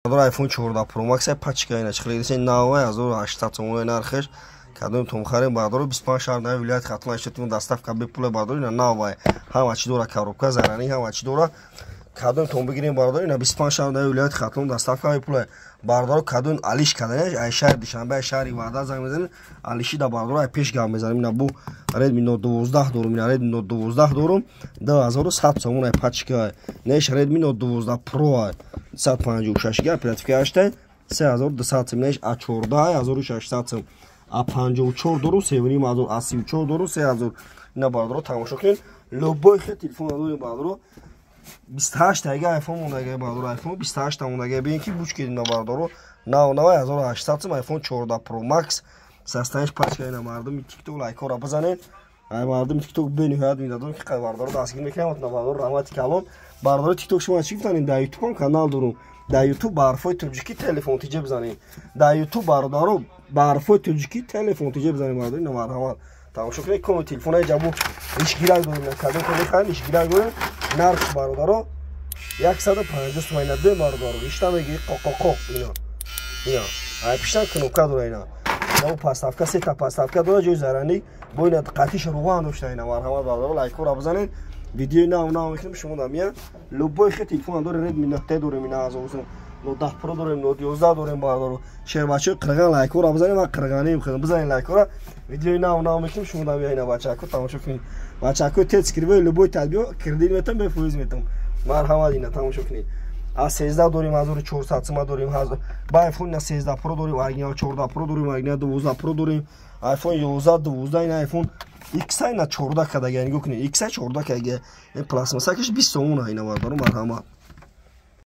iPhone 14 Pro Max пачка ина чихлирисе 9800 сомон нархеш кадом том харем бардоро 25 шаҳр на вилоят хатма иштатун доставка бе пула бардори на навай ҳама чи дора коробка зарани ҳама чи дора кадом том бигирем бардори на 25 шаҳр на вилоят хатун доставка бе пула бардоро кадом алиш кадане ай шаҳр душанбе шаҳри ваъда занг мезанем алиши да бардоро ай пеш гам мезанем на бу Redmi Note 12 дорум ина Redmi Note 12 дорум 2100 сомон ай пачка неш Redmi Note 12 Pro 156 га оперативка ашта 3200 сом неш А14 1600 сом А54 дорум северим А34 дорум 3000 ина бардоро тамошо кунед любой хел телефон дорум бардоро 28 тага iPhone мондага бардоро iPhone 28 мондага бин ки буч кедим на бардоро 9800 сом iPhone 14 Pro Max састанеш пачка ина мардум TikTok лайкора базанед ай мардум TikTok бениҳоят медадон ки бардоро дастгир мекунам на бардоро рамати калон бардоро TikTok шумо чӣ гуфтанед дар YouTube канал дорум дар YouTube ба ҳарфои тоҷикӣ телефон тиҷа бизанед дар YouTube бардоро ба ҳарфои тоҷикӣ телефон тиҷа бизанед бардоро ина марҳамат тамошо кунед коми телефонаи ҷабу ишгирак дорем на кадом коми хан ишгирак дорем нарх бардоро 150 сом ина де бардоро ишта меги қоқоқоқ ина ай пиштан кнопка дора ина бо поставка сета поставка дора ҷои зарани бо ина қатиш руған дошта ина марҳамат бардоро лайкора бизанед видеои нав мекунем шумо намия любой хел телефон дорем Redmi Note дорем ина 10 Pro дорем 11 дорем бардоро шербачо қирган лайкора бизанем ва қирганем худам бизанед лайкора видеои нав мекунем шумо намия ина бачако тамошо кунед бачако тет скриве любой тадбиё кредит метам бе фоиз метам марҳамат ина тамошо кунед А13 дорем 1400 сом дорем ба iPhone 13 Pro дорем оригинал 14 Pro дорем оригинал 12 Pro дорем iPhone 11 12 ина iPhone X ина 14 кадага ин гукунед X 14 кадага пластмасакаш 20 сомон ина бардоро марҳамат